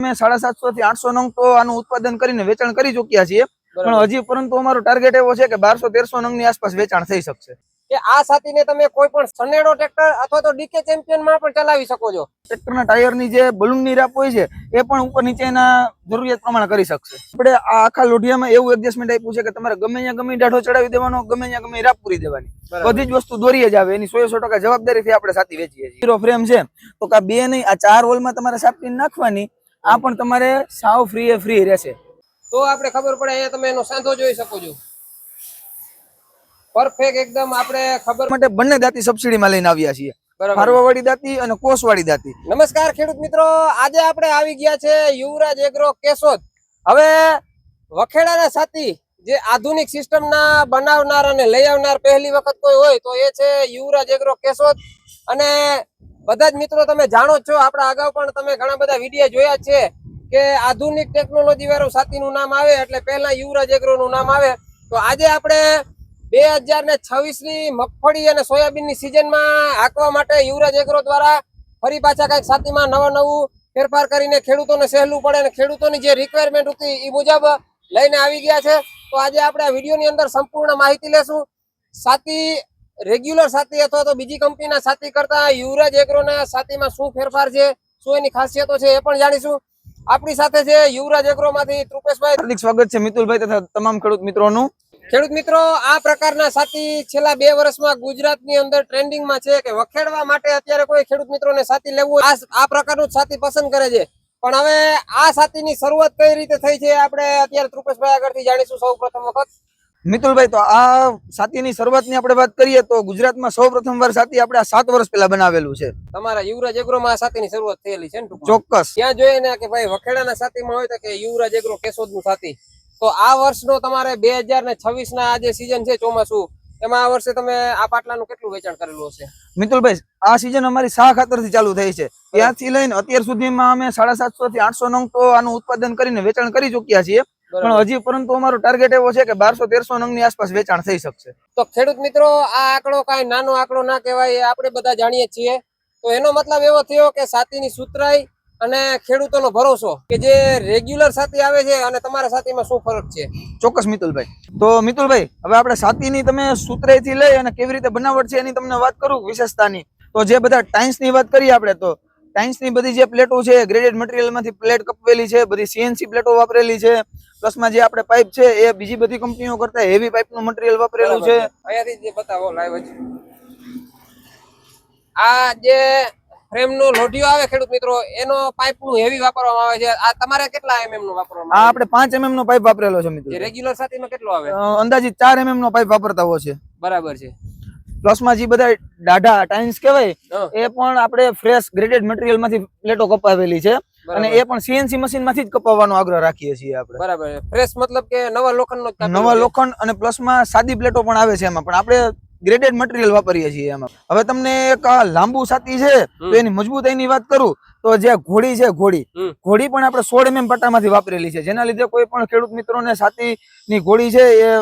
અમે 750 થી 800 નંગ તો આનું ઉત્પાદન કરીને વેચાણ કરી ચૂક્યા છીએ, પણ હજી પરંતુ અમારો ટાર્ગેટ એવો છે કે 1200-1300 નંગની આસપાસ વેચાણ થઈ શકશે. કે આ સાથીને તમે કોઈ પણ સનેડો ટ્રેક્ટર અથવા તો ડીકે ચેમ્પિયન માં પણ ચલાવી શકો છો. ટ્રેક્ટરના ટાયરની જે બલૂનની રાપ હોય છે એ પણ ઉપર નીચેના જરૂરિયાત પ્રમાણે કરી શકશે. આપણે આ આખા લોઢિયામાં એવું એડજસ્ટમેન્ટ આપ્યું છે કે તમારે ગમે ત્યાં ગમે દાઢો ચડાવી દેવાનો, ગમે ત્યાં ગમે રાપ પૂરી દેવાની, બધી જ વસ્તુ દોરી જ આવે. એની 100% જવાબદારીથી આપણે સાથી વેચીએ છીએ. હીરો ફ્રેમ છે તો કા બે નહીં, આ 4 હોલમાં તમારે સાપટીને નાખવાની, આ પણ તમારે સાવ ફ્રી રહેશે. તો આપણે ખબર પડે. અહીંયા તમે એનો સાંધો જોઈ શકો છો, પરફેક્ટ એકદમ. આપણે ખબર માટે બંને દાંતી સબસિડીમાં લઈને આવ્યા છીએ, ફારવાવાળી દાંતી અને કોસવાળી દાંતી. નમસ્કાર ખેડૂત મિત્રો, આજે આપણે આવી ગયા છે યુવરાજ એગ્રો કેશોદ. હવે વખેડાના સાથી જે આધુનિક સિસ્ટમના બનાવનાર અને લઈ આવનાર પહેલી વખત કોઈ હોય તો એ છે યુવરાજ એગ્રો કેશોદ. અને બધા જ મિત્રો તમે જાણો જ છો, આપણા અગાઉ પણ તમે ઘણા બધા વિડીયો જોયા છે કે આધુનિક ટેકનોલોજી વાળું સાથીનું નામ આવે એટલે પહેલા યુવરાજ એગ્રો નું નામ આવે. તો આજે આપણે 2026 ની મગફળી અને સોયાબીન ની સિઝન માં હાંકવા માટે યુવરાજ એગ્રો દ્વારા ફરી પાછા કઈક સાથીમાં નવું ફેરફાર કરીને ખેડૂતોને સહેલું પડે અને ખેડૂતોની જે રિક્વાયરમેન્ટ હતી એ મુજબ લઈને આવી ગયા છે. તો આજે આપણે આ વિડીયોની અંદર સંપૂર્ણ માહિતી લેશું. સાથી રેગ્યુલર સાથી અથવા તો બીજી કંપનીના સાથી કરતા યુવરાજ એગ્રોના સાથીમાં શું ફેરફાર છે, શું એની ખાસિયતો છે એ પણ જાણીશું. આપણી સાથે છે યુવરાજ એગ્રો માંથી કૃપેશભાઈ. હાર્દિક સ્વાગત છે મિતુલભાઈ તથા તમામ ખેડૂત મિત્રોનું. ખેડૂત મિત્રો, આ પ્રકારના સાથી છેલ્લા 2 વર્ષમાં ગુજરાતની અંદર ટ્રેન્ડિંગમાં છે કે વખેડવા માટે અત્યારે કોઈ ખેડૂત મિત્રોને સાથી લેવું આ પ્રકારનું સાથી પસંદ કરે છે. પણ હવે આ સાથીની શરૂઆત કઈ રીતે થઈ છે આપણે અત્યારે કૃપેશભાઈ આગળથી જાણીશું સૌ પ્રથમ વખત. મિતુલભાઈ, તો આ સાથીની શરૂઆતની આપણે વાત કરીએ તો ગુજરાતમાં સૌ પ્રથમવાર સાથી આપણે 7 વર્ષ પહેલા બનાવેલું છે. તમારા યુવરાજ એગ્રોમાં આ સાથીની શરૂઆત થયેલી છે ને? ચોક્કસ. ત્યાં જોઈએ ને કે ભાઈ વખેડાના સાથીમાં હોય તો કે યુવરાજ એગ્રો કેશોદનું સાથી. તો આ વર્ષનો તમારે 2026 ના આ જે સીઝન છે ચોમાસું, એમાં આ વર્ષે તમે આ પાટલાનું કેટલું વેચાણ કરેલું હશે? મિતુલભાઈ, આ સીઝન અમારી શાહ ખાતરથી ચાલુ થઈ છે. ત્યાંથી લઈને અત્યાર સુધીમાં અમે 750 થી 800 નંગ તો આનું ઉત્પાદન કરીને વેચાણ કરી ચૂક્યા છીએ, પણ હજી પરંતુ અમારો ટાર્ગેટ એવો છે કે 1200-1300 નંગની આસપાસ વેચાણ થઈ શકશે. તો ખેડૂત મિત્રો, આ આંકડો કાંઈ નાનો આંકડો ના કહેવાય, આપણે બધા જાણીએ છીએ. તો એનો મતલબ એવો થયો કે સાથીની સુતરાઈ અને ખેડૂતોનો ભરોસો કે જે રેગ્યુલર સાથી આવે છે અને તમારા સાથીમાં શું ફરક છે? ચોક્કસ મિતુલભાઈ. તો મિતુલભાઈ, હવે આપણે સાથીની તમે સુતરાઈથી લઈ અને કેવી રીતે બનાવટ છે એની તમને વાત કરું વિશેષતાની. તો જે બધા ટાઇન્સની વાત કરીએ આપણે, તો ટાઇન્સની બધી જે પ્લેટો છે ગ્રેડેડ મટીરિયલમાંથી પ્લેટ કપવેલી છે, બધી સીએનસી પ્લેટો વાપરેલી છે. પ્લસમાં જે આપણે પાઇપ છે એ બીજી બધી કંપનીઓ કરતા હેવી પાઇપનું મટીરિયલ વાપરેલું છે. અહીંયાથી જે બતાવો લાઈવ જ આ જે ફ્રેમનો લોઢિયો આવે ખેડૂત મિત્રો, એનો પાઇપનું હેવી વાપરવામાં આવે છે. આ તમારે કેટલા mm નો વાપરવામાં આવે? આ આપણે 5 mm નો પાઇપ વાપરેલો છે મિત્રો. રેગ્યુલર સાથીમાં કેટલો આવે? અંદાજિત 4 mm નો પાઇપ વાપરતા હોય છે. બરાબર છે. પ્લસમાં જે બધા દાઢા ટાઇન્સ કહેવાય એ પણ આપણે ફ્રેશ ગ્રેડેડ મટીરિયલ માંથી પ્લેટો કપાવેલી છે અને એ પણ સીએનસી મશીન માંથી જ કપાવવાનો આગ્રહ રાખીએ છીએ આપણે. બરાબર. ફ્રેશ મતલબ કે નવા લોખંડ અને પ્લસમાં સાદી પ્લેટો પણ આવે છે એમાં, પણ આપણે ગ્રેડેડ મટીરિયલ વાપરીએ છીએ એમાં. હવે તમને એક લાંબુ સાથી છે તો એની મજબૂતાઈની વાત કરું તો જે ઘોડી છે, ઘોડી પણ આપણે 16 mm પટ્ટામાંથી વાપરેલી છે, જેના લીધે કોઈ પણ ખેડૂત મિત્રોને સાથીની ઘોડી છે એ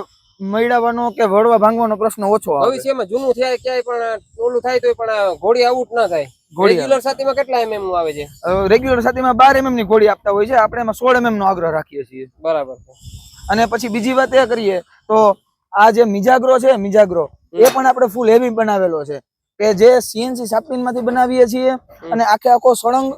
મૈડાવાનો કે વળવા ભાંગવાનો પ્રશ્ન ઓછો આવે. ભવિષ્યમાં જૂનું થાય ક્યાંય પણ ઓલું થાય તો પણ ઘોડી આઉટ ના થાય. રેગ્યુલર સાથીમાં કેટલા mm નું આવે છે? રેગ્યુલર સાથીમાં 12 mm ની ઘોડી આપતા હોય છે, આપણે એમાં 16 mm નો આગ્રહ રાખીએ છીએ. બરાબર. અને પછી બીજી વાત એ કરીએ તો આ જે મિજાગ્રો છે, મિજાગ્રો એ પણ આપણે ફૂલ હેવી બનાવેલો છે કે જે સીએનસી સાપટીન માંથી બનાવીએ છીએ અને આખો સળંગ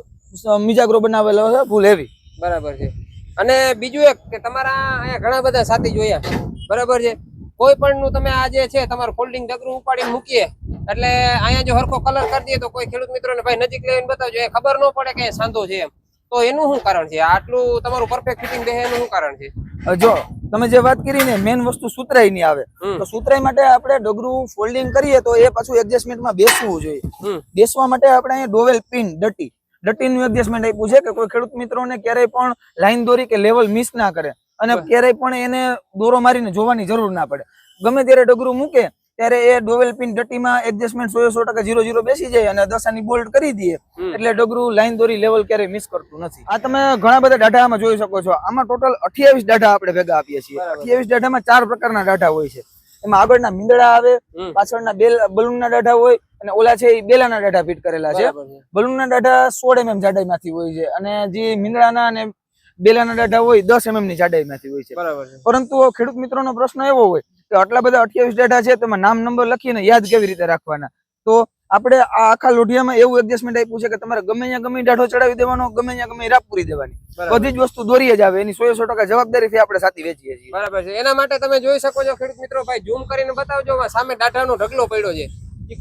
મિજાગ્રો બનાવેલો છે ફૂલ હેવી. બરાબર છે. અને બીજું એક કે તમારા અહીંયા ઘણા બધા સાથી જોયા, બરાબર છે. કોઈ પણ નું તમે આ જે છે તમારું ફોલ્ડિંગ ડગરું ઉપાડીને મૂકીએ એટલે અહીંયા જો હરખો કલર કરી દઈએ તો કોઈ ખેડૂત મિત્રોને ભાઈ નજીક લઈને બતાવજો, એ ખબર ન પડે કે સાંધો છે એમ. તો એનું શું કારણ છે? આટલું તમારું પરફેક્ટ ફિટિંગ રહે એનું શું કારણ છે? જો તમે જે વાત કરી ને, મેન વસ્તુ સુતરાઈ ની આવે તો સુતરાઈ માટે આપણે ડગરું ફોલ્ડિંગ કરીએ તો એ પાછું એડજસ્ટમેન્ટમાં બેસવું જોઈએ. બેસવા માટે આપણે અહીંયા ડોવેલ પિન ડટીનું એડજસ્ટમેન્ટ આપ્યું છે કે કોઈ ખેડૂત મિત્રોને ક્યારેય પણ લાઈન દોરી કે લેવલ મિસ ના કરે અને ક્યારેય પણ એને દોરો મારીને જોવાની જરૂર ના પડે. ગમે ત્યારે ડગરું મૂકે ત્યારે એ ડોવેલ પિન ડટીમાં એડજસ્ટમેન્ટ 100% 0-0 બેસી જાય અને દશાની બોલ્ટ કરી દઈએ એટલે ડગરું લાઈન દોરી લેવલ ક્યારેય મિસ કરતું નથી. આ તમે ઘણા બધા દાઢા આમાં જોઈ શકો છો. આમાં ટોટલ 28 દાઢા આપણે ભેગા આપીએ છીએ. 28 દાઢામાં 4 પ્રકારના દાઢા હોય છે. એમાં આગળના મીંદડા આવે, પાછળના બલૂનના દાઢા હોય, અને ઓલા છે એ બેલાના દાઢા ફિટ કરેલા છે. બરાબર છે. બલૂનના દાઢા 16 mm જાડાઈમાંથી હોય છે અને જે મીંદડાના અને બેલાના દાઢા હોય 10 mm ની જાડાઈમાંથી હોય છે. બરાબર છે. પરંતુ ખેડૂત મિત્રોનો પ્રશ્ન એવો હોય કે આટલા બધા 28 દાઢા છે તેમાં નામ નંબર લખીને યાદ કેવી રીતે રાખવાના? તો આપણે આ આખા લોઢિયામાં એવું એડજસ્ટમેન્ટ આપ્યું છે કે તમારે ગમે ત્યાં ગમે દાઢો ચડાવી દેવાનો, ગમે ત્યાં ગમે રાપ પૂરી દેવાની, બધી જ વસ્તુ દોરી જ આવે. એની 100% જવાબદારીથી આપણે સાથી વેચીએ છીએ. બરાબર છે. એના માટે તમે જોઈ શકો છો ખેડૂત મિત્રો, ભાઈ ઝૂમ કરીને બતાવજો, સામે દાઢાનો ઢગલો પડ્યો છે.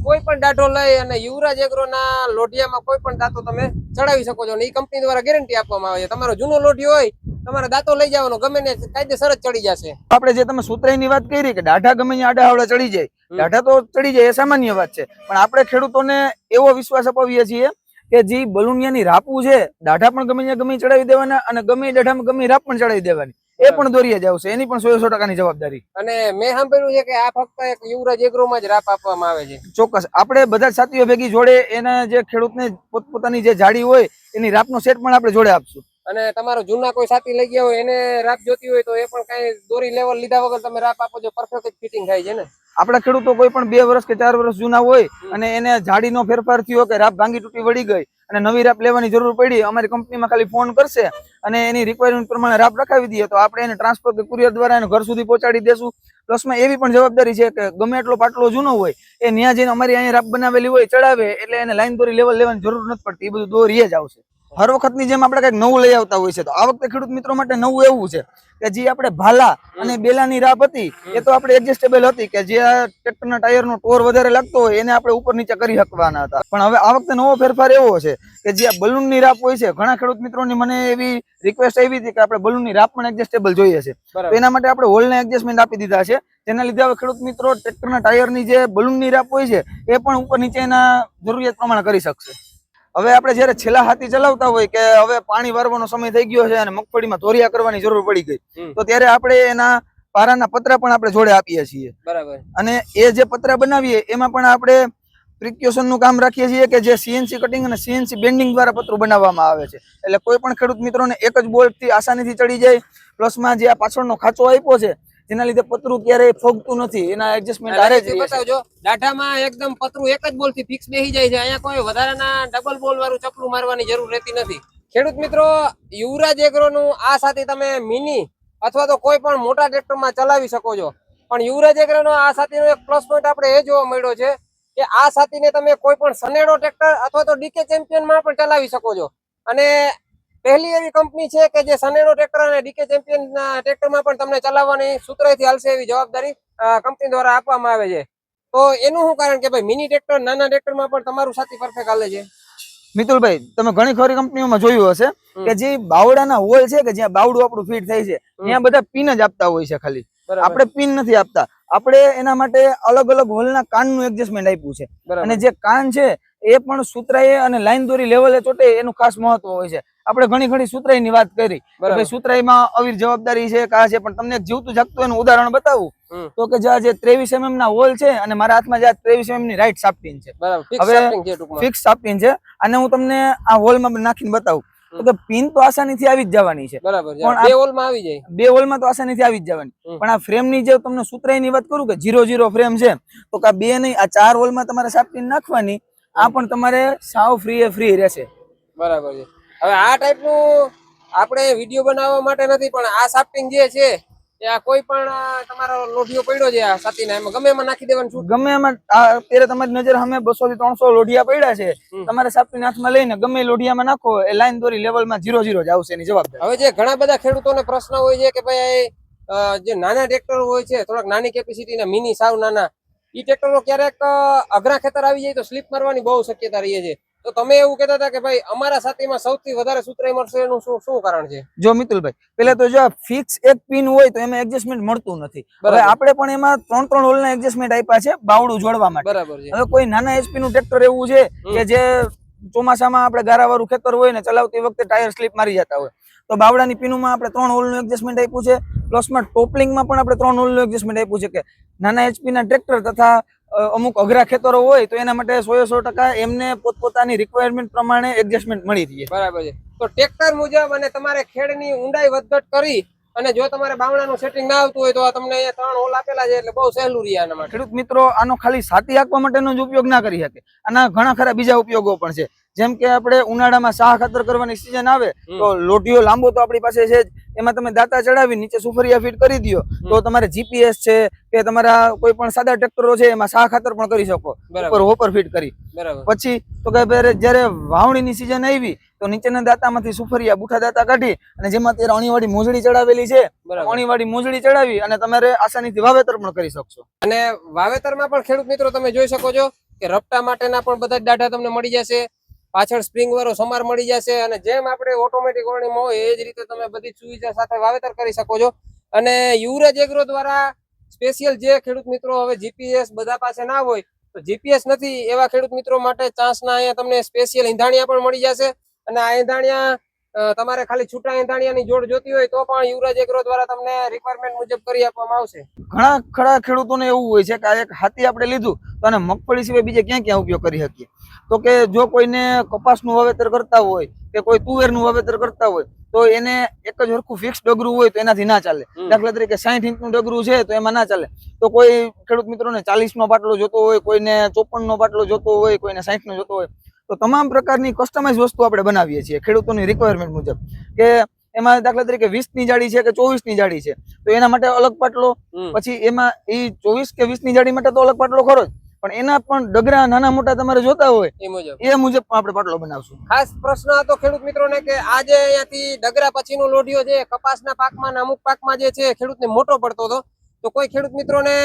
કોઈ પણ દાઢો લઈ અને યુવરાજ એગ્રોના લોઢિયામાં કોઈ પણ દાંતો તમે ચડાવી શકો છો. અને એ કંપની દ્વારા ગેરંટી આપવામાં આવે છે. તમારો જૂનો લોઢિયો હોય, તમારે દાંતો લઈ જવાનો, ગમે ને કાયદેસર જ ચડી જશે. આપણે જે તમે સુતરાઈની વાત કરી કે દાઢા ગમે ત્યાં આડા હાવડા ચડી જાય, દાઢા તો ચડી જાય એ સામાન્ય વાત છે, પણ આપણે ખેડૂતોને એવો વિશ્વાસ અપાવીએ છીએ કે જે બલુનિયાની રાપુ છે, દાઢા પણ ગમે ત્યાં ગમે ચડાવી દેવાના અને ગમે દાઢામાં ગમે રાપ પણ ચડાવી દેવાની, એ પણ દોરીએ જ આવશે. એની પણ 100% જવાબદારી. અને મેં સાંભળ્યું છે કે આ ફક્ત એક યુવરાજ એગ્રોમાં જ રાપ આપવામાં આવે છે. ચોક્કસ આપણે બધા સાથીઓ ભેગી જોડે એના જે ખેડૂતને પોતપોતાની જે જાડી હોય એની રાપનો સેટ પણ આપણે જોડે આપશું. અને તમારો જૂના કોઈ સાથી લઈ ગયા હોય એને રાપ જોતી હોય તો એ પણ કઈ દોરી લેવલ લીધા વગર તમે રાપ આપો છો, પરફેક્ટ ફિટિંગ થાય છે ને? આપણા ખેડૂતો કોઈ પણ 2 વર્ષ કે 4 વર્ષ જૂના હોય અને એને જાડીનો ફેરફાર થયો કે રાપ ભાંગી તૂટી વળી ગઈ અને નવી રાપ લેવાની જરૂર પડી, અમારી કંપનીમાં ખાલી ફોન કરશે અને એની રિક્વાયરમેન્ટ પ્રમાણે રાપ રખાવી દઈએ તો આપણે એને ટ્રાન્સફર કે કુરિયર દ્વારા એને ઘર સુધી પહોંચાડી દેશું. પ્લસમાં એવી પણ જવાબદારી છે કે ગમે એટલો પાટલો જૂનો હોય એ ત્યાં જઈને અમારી અહીંયા રાપ બનાવેલી હોય ચડાવે એટલે એને લાઈન દોરી લેવલ લેવાની જરૂર નથી પડતી. એ બધું દોરી જ આવશે. હર વખતની જેમ આપણે કંઈક નવું લઈ આવતા હોય છે, તો આ વખતે ખેડૂત મિત્રો માટે નવું એવું છે કે જે આપણે ભાલા અને બેલાની રાપ હતી એ તો આપણે એડજસ્ટેબલ હતી કે જે ટ્રેક્ટરના ટાયરનો ટોર વધારે લાગતો હોય એને આપણે ઉપર નીચે કરી શકવાના હતા. પણ હવે આ વખતે નવો ફેરફાર એવો છે કે જે આ બલૂનની રાપ હોય છે, ઘણા ખેડૂત મિત્રોની મને એવી રિક્વેસ્ટ આવી હતી કે આપણે બલૂનની રાપ પણ એડજસ્ટેબલ જોઈએ છે, તો એના માટે આપણે હોલને એડજસ્ટમેન્ટ આપી દીધા છે. જેના લીધે હવે ખેડૂત મિત્રો ટ્રેક્ટરના ટાયરની જે બલૂનની રાપ હોય છે એ પણ ઉપર નીચે એના જરૂરિયાત પ્રમાણે કરી શકશે. હવે આપણે જયારે છેલ્લા હાથી ચલાવતા હોય કે હવે પાણી વારવાનો સમય થઈ ગયો છે અને મગફળીમાં ધોરિયા કરવાની જરૂર પડી ગઈ, તો ત્યારે આપણે એના પારાના પતરા પણ આપણે જોડે આપીએ છીએ. બરાબર. અને એ જે પતરા બનાવીએ એમાં પણ આપણે પ્રિક્યોશન નું કામ રાખીએ છીએ કે જે સીએનસી કટિંગ અને સીએનસી બેન્ડિંગ દ્વારા પતરું બનાવવામાં આવે છે. એટલે કોઈ પણ ખેડૂત મિત્રોને એક જ બોલ્ટથી આસાનીથી ચડી જાય. પ્લસમાં જે આ પાછળનો ખાંચો આપ્યો છે જેના લીધે પતરું ક્યારેય ફોગતું નથી, એના એડજસ્ટમેન્ટ આરે જ બતાવજો. દાઢામાં એકદમ પતરું એક જ બોલ થી ફિક્સ બેસી જાય છે. અહીંયા કોઈ વધારાના ડબલ બોલ વાળું ચપલું મારવાની જરૂર રહેતી નથી. ખેડૂત મિત્રો, યુવરાજ એગ્રો નું આ સાથી તમે મિની અથવા તો કોઈ પણ મોટા ટ્રેક્ટરમાં ચલાવી શકો છો. પણ યુવરાજ એગ્રો નો આ સાથીનો એક પ્લસ પોઈન્ટ આપણે એ જોવા મળ્યો છે કે આ સાથીને તમે કોઈ પણ સનેડો ટ્રેક્ટર અથવા તો ડીકે ચેમ્પિયન માં પણ ચલાવી શકો છો. અને પહેલી એવી કંપની છે કે જે સનેડો ટ્રેક્ટર અને ડીકે ચેમ્પિયન ટ્રેક્ટરમાં પણ તમને ચલાવવાની સુતરાઈથી હાલશે એવી જવાબદારી કંપની દ્વારા આપવામાં આવે છે. તો એનું શું કારણ કે ભાઈ મિની ટ્રેક્ટર નાના ટ્રેક્ટરમાં પણ તમારું સાથી પરફેક્ટ હાલે છે? મિતુલભાઈ, તમે ઘણી ખરી કંપનીઓમાં જોયું હશે કે જે બાવડાના હોલ છે કે જ્યાં બાવડું આપણું ફિટ થાય છે ત્યાં બધા પિન જ આપતા હોય છે ખાલી. આપણે પિન નથી આપતા. આપણે એના માટે અલગ અલગ હોલના કાનનું એડજસ્ટમેન્ટ આપ્યું છે. અને જે કાન છે એ પણ સુતરાઈ અને લાઈન દોરી લેવલે ચોટે એનું ખાસ મહત્વ હોય છે. આપણે ઘણી ઘણી સુતરાઈ ની વાત કરી, સુતરાઈમાં અવીર જવાબદારી છે કા છે, પણ તમને એક જીવતું જાગતું એનું ઉદાહરણ બતાવું તો કે જે 23 mm ના હોલ છે અને મારા હાથમાં જે 23 mm ની રાઈટ સાપ્ટિન છે, હવે ફિક્સ સાપ્ટિન છે, અને હું તમને આ હોલમાં નાખીને બતાવું તો કે પિન તો આસાનીથી આવી જ જવાની છે. બરાબર. પણ બે હોલમાં આવી જાય, બે હોલમાં તો આસાનીથી આવી જ જવાની. પણ આ ફ્રેમ ની જે તમને સુતરાઈ ની વાત કરું કે 0-0 ફ્રેમ છે, તો કે બે નહીં આ 4 હોલમાં તમારે સાપ્ટિન નાખવાની. આ પણ તમારે સાવ ફ્રી રહેશે. બરાબર છે. હવે આ ટાઈપનું આપણે વિડીયો બનાવવા માટે નથી, પણ આ સાફ્ટિંગ જે છે આ કોઈ પણ તમારો લોઢિયો પડ્યો છે આ સાથીના, એમાં ગમે એમાં નાખી દેવાનું છું. ગમે એમાં અત્યારે તમારી નજર સામે 200 થી 300 લોઢિયા પડ્યા છે, તમારે સાફ્ટિંગ હાથમાં લઈને ગમે લોઢિયામાં નાખો એ લાઈન દોરી લેવલમાં 0-0 જ આવશે એની જવાબદારી. હવે જે ઘણા બધા ખેડૂતોને પ્રશ્ન હોય છે કે ભાઈ જે નાના ટ્રેક્ટર હોય છે, થોડાક નાની કેપેસિટીના મિની સાવ નાના, ઈ ટ્રેક્ટરો ક્યારેક અઘરા ખેતર આવી જાય તો સ્લીપ મારવાની બહુ શક્યતા રહે છે. તો તમે એવું કહેતા હતા કે ભાઈ અમારા સાથીમાં સૌથી વધારે સુતરાઈ મળશે, એનું શું કારણ છે? જો મિતુલભાઈ, પેલા તો જો ફિક્સ એક પિન હોય તો એમાં એડજસ્ટમેન્ટ મળતું નથી. હવે આપણે પણ એમાં 3 હોલના એડજસ્ટમેન્ટ આપ્યા છે બાવડું જોડવા માટે. બરાબર છે. હવે કોઈ નાના એચપી નું ટ્રેક્ટર એવું છે કે જે ચોમાસામાં આપણે ગારાવાળું ખેતર હોય ને ચલાવતી વખતે ટાયર સ્લીપ મારી જતા હોય, તો બાવડાની પીનુમાં આપણે 3 હોલનું એડજસ્ટમેન્ટ આપ્યું છે. પ્લસમાં ટોપલિંગમાં પણ આપણે 3 હોલનું એડજસ્ટમેન્ટ આપ્યું છે કે નાના એચપી ના ટ્રેક્ટર તથા અમુક અઘરા ખેતરો હોય તો એના માટે 100% એમને પોતપોતાની રિક્વાયરમેન્ટ પ્રમાણે એડજસ્ટમેન્ટ મળી રહે. બરાબર છે. તો ટ્રેક્ટર મુજબ અને તમારે ખેડની ઊંડાઈ વધઘટ કરી અને જો તમારે બાવણાનું સેટિંગ ના આવતું હોય તો આ તમને અહીંયા 3 હોલ આપેલા છે એટલે બહુ સહેલું રહે આના માટે. ખેડૂત મિત્રો આનો ખાલી છાતી આંકવા માટેનો જ ઉપયોગ ના કરી શકે, આના ઘણા ખરા બીજા ઉપયોગો પણ છે. જેમ કે આપણે ઉનાળામાં શાહ ખાતર કરવાની સિઝન આવે તો લોઢીઓ લાંબો તો આપણી પાસે છે જ, એમાં તમે દાંતા ચડાવી નીચે સુફરિયા ફીટ કરી દો તો તમારે જીપીએસ છે કે તમારા કોઈ પણ સાદા ટ્રેક્ટરો છે એમાં શાહ ખાતર પણ કરી શકો, ઉપર હોપર ફીટ કરી. પછી તો કે જયારે વાવણીની સિઝન આવી તો નીચેના દાંતામાંથી સુફરિયા બુઠા દાંતા કાઢી અને જેમાં અત્યારે અણીવાળી મોજડી ચડાવેલી છે, અણીવાળી મોજડી ચડાવી અને તમારે આસાનીથી વાવેતર પણ કરી શકશો. અને વાવેતરમાં પણ ખેડૂત મિત્રો તમે જોઈ શકો છો કે રપટા માટેના પણ બધા દાઢા તમને મળી જશે, પાછળ સ્પ્રિંગ વાળો સમાર મળી જશે, અને જેમ આપણે ઓટોમેટિક વરણીમાં હોય એ જ રીતે તમે બધી સુવિધા સાથે વાવેતર કરી શકો છો. અને યુવરાજ એગ્રો દ્વારા સ્પેશિયલ જે ખેડૂત મિત્રો હવે જીપીએસ બધા પાસે ના હોય તો જીપીએસ નથી એવા ખેડૂત મિત્રો માટે ચાન્સના અહીંયા તમને સ્પેશિયલ ઈંધાણિયા પણ મળી જશે. અને આ ઈંધાણિયા તમારે ખાલી છૂટા ઈંધાણિયાની જોડ જોતી હોય તો પણ યુવરાજ એગ્રો દ્વારા તમને રિક્વાયરમેન્ટ મુજબ કરી આપવામાં આવશે. ઘણા ખરા ખેડૂતોને એવું હોય છે કે આ એક હાથી આપણે લીધું તો આને મગફળી સિવાય બીજે ક્યાં ક્યાં ઉપયોગ કરી શકીએ. તો કે જો કોઈને કપાસનું વાવેતર કરતા હોય કે કોઈ તુવેરનું વાવેતર કરતા હોય તો એને એક જ હરખું ફિક્સ ડગરું હોય તો એનાથી ના ચાલે. દાખલા તરીકે 60 ઇંચનું ડગરું છે તો એમાં ના ચાલે. તો કોઈ ખેડૂત મિત્રોને 40નો પાટલો જોતો હોય, કોઈને 54નો પાટલો જોતો હોય, કોઈને 60નો જોતો હોય, તો તમામ પ્રકારની કસ્ટમાઇઝ વસ્તુ આપણે બનાવીએ છીએ ખેડૂતોની રિક્વાયરમેન્ટ મુજબ. કે એમાં દાખલા તરીકે 20ની જાડી છે કે 24ની જાડી છે તો એના માટે અલગ પાટલો, પછી એમાં એ 24 કે 20ની જાડી માટે તો અલગ પાટલો ખરો જ, પણ એના પણ ડગરા નાના મોટા તમારે જોતા હોય એ મુજબ આપણે પાટલો બનાવશું. ખાસ પ્રશ્ન હતો ખેડૂત મિત્રોને કે આજે અહીંયાથી ડગરા પછીનો લોઢિયો છે કપાસના પાકમાં અમુક પાકમાં જે છે ખેડૂતને મોટો પડતો હતો, તો કોઈ ખેડૂત મિત્રોને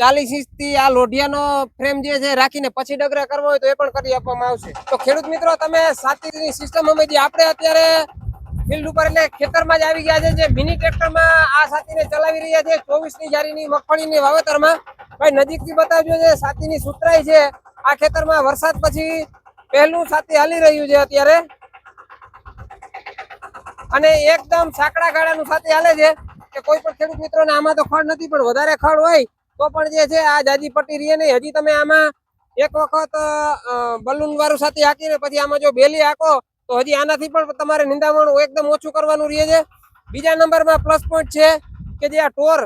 40 ઇંચથી આ લોઢિયાનો ફ્રેમ જે છે રાખીને પછી ડગરા કરવા હોય તો એ પણ કરી આપવામાં આવશે. તો ખેડૂત મિત્રો તમે સાતીની સિસ્ટમ સમજી, આપણે અત્યારે ફિલ્ડ ઉપર એટલે ખેતરમાં જ આવી ગયા છે, જે મિની ટ્રેક્ટરમાં આ સાતીને ચલાવી રહ્યા છે 24ની જારીની મગફળીની વાવેતરમાં. ભાઈ નજીકથી બતાવજો, જે સાતીની સુતરાઈ છે આ ખેતરમાં વરસાદ પછી પહેલું સાતી હાલી રહ્યું છે અત્યારે, અને એકદમ સાંકડા ગાળાનું સાતી હાલે છે કે કોઈ પણ ખેડૂત મિત્રોને આમાં તો ખડ નથી પણ વધારે ખડ હોય તો પણ જે છે આ જાજી પટ્ટી રહે નહીં. હજી તમે આમાં એક વખત બલૂન વાળું સાથી હાકીને પછી આમાં જો બેલી હાકો તો હજી આનાથી પણ તમારે નિંદામણ એકદમ ઓછું કરવાનું રહે છે. બીજા નંબરમાં પ્લસ પોઈન્ટ છે કે જે આ ટોર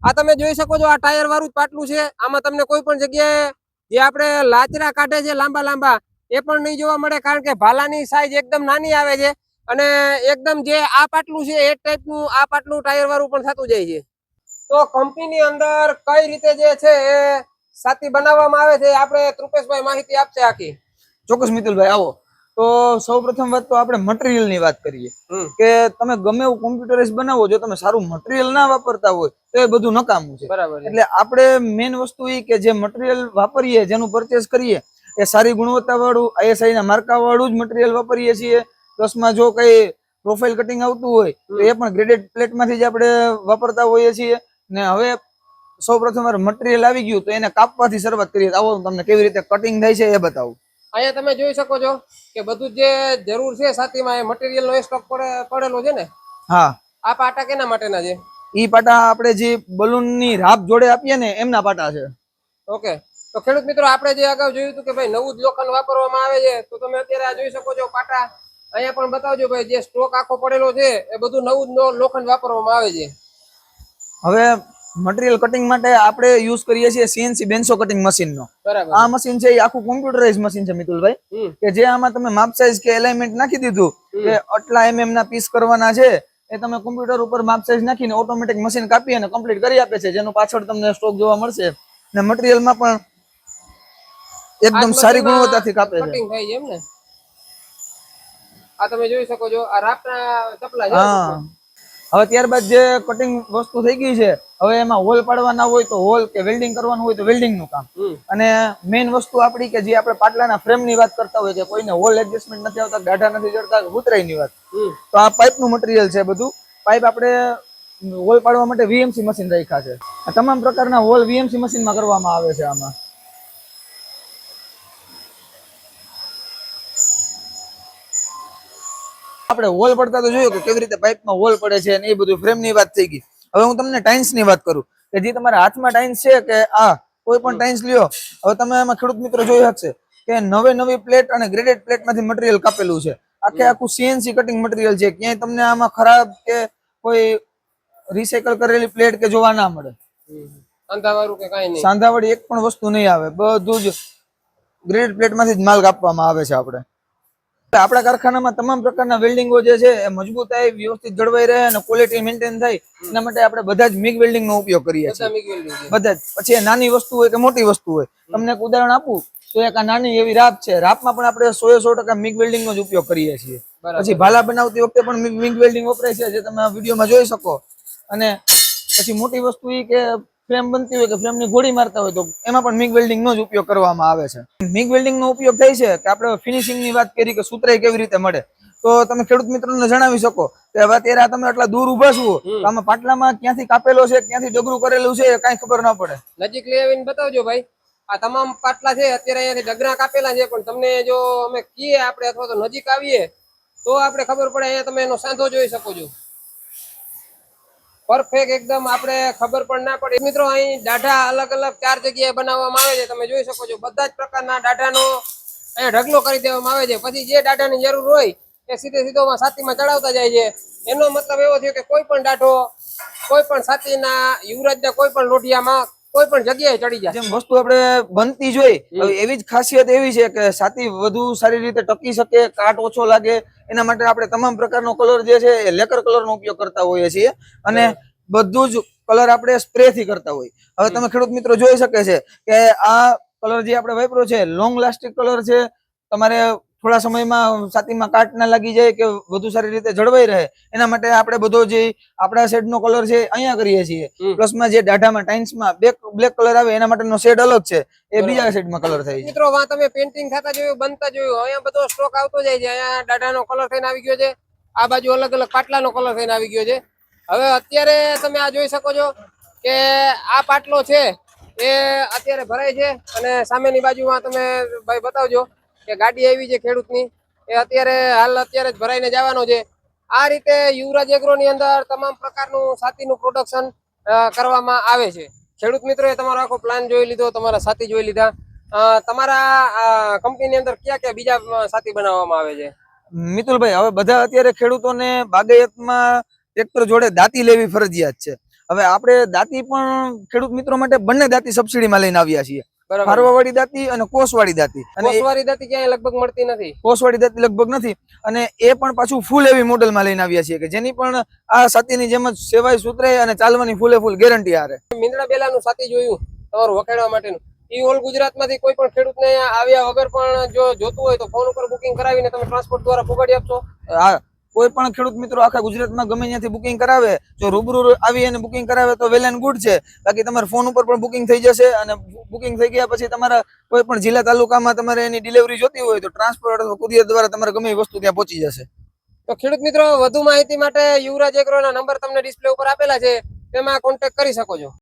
આ તમે જોઈ શકો છો, આ ટાયર વાળું જ પાટલું છે. આમાં તમને કોઈ પણ જગ્યાએ જે આપણે લાચરા કાઢે છે લાંબા લાંબા એ પણ નહીં જોવા મળે, કારણ કે ભાલાની સાઈઝ એકદમ નાની આવે છે અને એકદમ જે આ પાટલું છે એ ટાઈપનું આ પાટલું ટાયર વાળું પણ થતું જાય છે. તો કંપનીની અંદર કઈ રીતે જે છે એ સાથી બનાવવામાં આવે છે આપણે કૃપેશભાઈ માહિતી આપશે આખી. ચોક્કસ મિતુલભાઈ, આવો. તો સૌ પ્રથમ વાત તો આપણે મટીરિયલ ની વાત કરીએ કે તમે ગમે એવું કોમ્પ્યુટરાઇઝ બનાવો, જો તમે સારું મટીરિયલ ના વાપરતા હોય તો એ બધું નકામું છે. એટલે આપણે મેઇન વસ્તુ એ કે જે મટીરિયલ વાપરીએ, જેનું પરચેસ કરીએ એ સારી ગુણવત્તા વાળું ISI ના માર્કા વાળું જ મટીરિયલ વાપરીએ છીએ. પ્લસમાં જો કઈ પ્રોફાઇલ કટિંગ આવતું હોય તો એ પણ ગ્રેડેડ પ્લેટમાંથી જ આપણે વાપરતા હોઈએ છીએ. ને હવે સૌ પ્રથમ મટીરિયલ આવી ગયું તો એને કાપવાથી શરૂઆત કરીએ. આવો તમને કેવી રીતે કટિંગ થાય છે એ બતાવું. અહીંયા તમે જોઈ શકો છો કે બધું જે જરૂર છે સાથીમાં એ મટીરિયલ નો સ્ટોક પડેલો છે ને. હા, આ પાટા કેના માટેના છે? ઈ પાટા આપણે જે બલૂન ની રાપ જોડે આપીએ ને એમના પાટા છે. ઓકે, તો ખેડૂત મિત્રો આપણે જે અગાઉ જોયું હતું કે ભાઈ નવું જ લોખંડ વાપરવામાં આવે છે, તો તમે અત્યારે આ જોઈ શકો છો પાટા. અહીંયા પણ બતાવજો ભાઈ, જે સ્ટોક આખો પડેલો છે એ બધું નવું જ લોખંડ વાપરવામાં આવે છે. હવે મટીરિયલ કટિંગ માટે આપણે યુઝ કરીએ છીએ CNC બેન્સો કટિંગ મશીન નો. આ મશીન છે એ આખું કોમ્પ્યુટરાઇઝ મશીન છે મિતુલભાઈ, કે જે આમાં તમે માપ સાઈઝ કે એલાઇનમેન્ટ નાખી દીધું કે આટલા mm ના પીસ કરવાના છે, એ તમે કોમ્પ્યુટર ઉપર માપ સાઈઝ નાખીને ઓટોમેટિક મશીન કાપી અને કમ્પ્લીટ કરી આપે છે, જેનું પાછળ તમને સ્ટોક જોવા મળશે. ને મટીરિયલ માં પણ એકદમ સારી ગુણવત્તાથી કાપે છે. કટિંગ થાય છે એમ ને. આ તમે જોઈ શકો છો આ રાપના ચપલા છે. હા, હવે ત્યારબાદ જે કટિંગ વસ્તુ થઈ ગઈ છે, હવે એમાં હોલ પાડવાના હોય તો હોલ, કે વેલ્ડિંગ કરવાનું હોય તો વેલ્ડિંગ નું કામ. અને મેઇન વસ્તુ આપણી કે જે આપણે પાટલાના ફ્રેમ ની વાત કરતા હોય કે કોઈને હોલ એડજસ્ટમેન્ટ નથી આવતા, ગાઢા નથી ચડતા, ઉતરાઈ ની વાત, તો આ પાઇપ નું મટીરિયલ છે બધું. પાઇપ આપણે હોલ પાડવા માટે VMC મશીન રાખ્યા છે. આ તમામ પ્રકારના હોલ VMC મશીનમાં કરવામાં આવે છે. આમાં આપણે હોલ પડતા તો જોયું કે કેવી રીતે પાઇપમાં હોલ પડે છે અને એ બધું ફ્રેમ ની વાત થઈ ગઈ. હવે હું તમને ટાઇન્સ ની વાત કરું કે જે તમારા હાથમાં ટાઇન્સ છે કે આ કોઈ પણ ટાઇન્સ લ્યો, હવે તમે એમાં ખેડૂત મિત્રો જોઈ શકશે કે નવી પ્લેટ અને ગ્રેડેડ પ્લેટ માંથી મટીરિયલ કાપેલું છે. આખે આખું CNC કટિંગ મટીરિયલ છે. ક્યાંય તમને આમાં ખરાબ કે કોઈ રિસાયકલ કરેલી પ્લેટ કે જોવા ના મળે. અંધાવાળું કે કાંઈ નહીં. સાંધાવાળી એક પણ વસ્તુ નહીં આવે, બધું જ ગ્રેડ પ્લેટમાંથી જ માલ કાપવામાં આવે છે. આપણા કારખાનામાં તમામ પ્રકારના વેલ્ડિંગો જે છે એ મજબૂતાઈ વ્યવસ્થિત જળવાઈ રહે અને ક્વોલિટી મેન્ટેન થાય એના માટે આપણે બધા જ મિગ વેલ્ડિંગ નો ઉપયોગ કરીએ છીએ. બધા જ. પછી એ નાની વસ્તુ હોય કે મોટી વસ્તુ હોય, તમને એક ઉદાહરણ આપું તો એક આ નાની એવી રાપ છે, રાપમાં પણ આપણે 100% મિગ વેલ્ડિંગ નો જ ઉપયોગ કરીએ છીએ. પછી ભાલા બનાવતી વખતે પણ મિગ વેલ્ડિંગ વપરાય છે, જે તમે વિડીયોમાં જોઈ શકો. અને પછી મોટી વસ્તુ એ કે ફ્રેમ બનતી હોય કે ફ્રેમ ની ગોળી મારતા હોય તો એમાં પણ મિગ વેલ્ડિંગ નો જ ઉપયોગ કરવામાં આવે છે. મિગ વેલ્ડિંગ નો ઉપયોગ થાય છે કે આપણે ફિનિશિંગ ની વાત કરી કે સુતરાઈ કેવી રીતે મળે, તો તમે ખેડૂત મિત્રોને જણાવી શકો કે હવે અત્યારે તમે આટલા દૂર ઉભા છો તો આમાં પાટલામાં ક્યાંથી કાપેલો છે, ક્યાંથી ડગરું કરેલું છે, કઈ ખબર ના પડે. નજીક લઈ આવીને બતાવજો ભાઈ. આ તમામ પાટલા છે અત્યારે અહીંયાથી ડગરા કાપેલા છે, પણ તમને જો અમે કીએ આપણે અથવા તો નજીક આવીએ તો આપણે ખબર પડે. અહીંયા તમે એનો સાંધો જોઈ શકો છો, પરફેક્ટ એકદમ. આપણે ખબર પણ ના પડે. મિત્રો અહીં દાઢા અલગ અલગ 4 જગ્યાએ બનાવવામાં આવે છે, તમે જોઈ શકો છો. બધા જ પ્રકારના દાઢાનો અહીંયા ઢગલો કરી દેવામાં આવે છે. પછી જે દાઢાની જરૂર હોય એ સીધો છાતીમાં ચડાવતા જાય છે. એનો મતલબ એવો થયો કે કોઈ પણ દાઢો કોઈ પણ છાતીના યુવરાજના કોઈ પણ લોઢિયામાં કોઈ પણ જગ્યાએ ચડી જાય. જેમ વસ્તુ આપણે બનતી જોઈ એવી જ ખાસિયત એવી છે કે છાતી વધુ સારી રીતે ટકી શકે, કાટ ઓછો લાગે, એના માટે આપણે તમામ પ્રકારનો કલર જે છે એ લેકર કલરનો ઉપયોગ કરતા હોઈએ છીએ. અને બધું જ કલર આપણે સ્પ્રે થી કરતા હોય. હવે તમે ખેડૂત મિત્રો જોઈ શકે છે કે આ કલર જે આપણે વાપર્યો છે લોંગ લાસ્ટિક કલર છે. તમારે થોડા સમયમાં છાતીમાં કાટ ના લાગી જાય કે વધુ સારી રીતે જળવાઈ રહે એના માટે આપણે બધો જે આપણા શેડ નો કલર છે અહીંયા કરીએ છીએ. પ્લસમાં જે દાઢામાં ટાઇન્સમાં બ્લેક કલર આવે એના માટેનો શેડ અલગ છે, એ બીજા શેડમાં કલર થાય છે. મિત્રો વા તમે પેન્ટિંગ થતા જોયું, બનતા જોયું, અહીંયા બધો સ્ટોક આવતો જાય છે. અહીંયા દાઢાનો કલર થઈને આવી ગયો છે, આ બાજુ અલગ અલગ પાટલાનો કલર થઈને આવી ગયો છે. હવે અત્યારે તમે આ જોઈ શકો છો કે આ પાટલો છે એ અત્યારે ભરાય છે અને સામેની બાજુમાં તમે ભાઈ બતાવજો કે ગાડી આવી છે ખેડૂતની, એ અત્યારે જ ભરાઈને જવાનો છે. આ રીતે યુવરાજ એગ્રોની અંદર તમામ પ્રકારનું છાતીનું પ્રોડક્શન કરવામાં આવે છે. ખેડૂત મિત્રોએ તમારો આખો પ્લાન જોઈ લીધો, તમારા છાતી જોઈ લીધા. તમારા કંપનીની અંદર ક્યાં ક્યાં બીજા છાતી બનાવવામાં આવે છે? મિતુલભાઈ, હવે બધા અત્યારે ખેડૂતોને બાગાયતમાં ટ્રેક્ટર જોડે દાંતી લેવી ફરજિયાત છે. હવે આપણે દાંતી પણ ખેડૂત મિત્રો માટે બંને દાંતી સબસિડીમાં લઈને આવ્યા છીએ, ફારવાવાળી દાંતી અને કોસવાળી દાંતી. અને કોસવાળી દાંતી ક્યાંય લગભગ મળતી નથી. કોસવાળી દાંતી લગભગ નથી, અને એ પણ પાછું ફૂલ એવી મોડેલમાં લઈને આવ્યા છીએ કે જેની પણ આ છાતીની જેમ જ સેવાય સુતરાય અને ચાલવાની ફૂલે ફૂલ ગેરંટી આરે. મીંદડા બેલાનું છાતી જોયું તમારું વખેડવા માટેનું, ઈ ઓલ ગુજરાતમાંથી કોઈ પણ ખેડૂતને આવ્યા વગર પણ જો જોતું હોય તો ફોન ઉપર બુકિંગ કરાવીને તમે ટ્રાન્સપોર્ટ દ્વારા પહોંચાડી આપશો? હા, કોઈ પણ ખેડૂત મિત્રો આખા ગુજરાતમાં ગમે ત્યાંથી બુકિંગ કરાવે, જો રૂબરૂ આવી અને બુકિંગ કરાવે તો વેલ એન્ડ ગુડ છે. બાકી તમારે ફોન ઉપર પણ બુકિંગ થઈ જશે, અને બુકિંગ થઈ ગયા પછી તમારા કોઈ પણ જિલ્લા તાલુકામાં તમારે એની ડિલિવરી જોતી હોય તો ટ્રાન્સપોર્ટ અથવા કુરિયર દ્વારા તમારે ગમે એ વસ્તુ ત્યાં પહોંચી જશે. તો ખેડૂત મિત્રો વધુ માહિતી માટે યુવરાજ એગ્રોના નંબર તમને ડિસ્પ્લે ઉપર આપેલા છે, તેમાં કોન્ટેક્ટ કરી શકો છો.